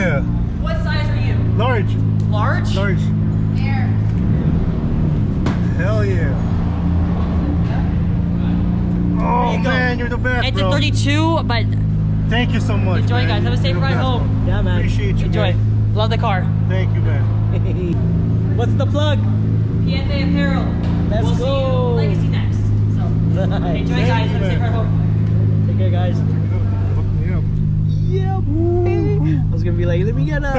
yeah. What size are you? Large. Large? Large. Air. Hell yeah. Oh you go. man, you're the best, It's bro. a 32, but Thank you so much. enjoy, man. guys. Have a safe You're the ride best, home. bro. Yeah, man. Appreciate you. Enjoy. Man. Love the car. Thank you, man. What's the plug? Pfaapparel. Let's we'll go. see you Legacy next. So Nice. enjoy, Thank guys. you, Have a safe man. ride home. Take care, guys. Hook me up. Yep. I was gonna be like, let me get a.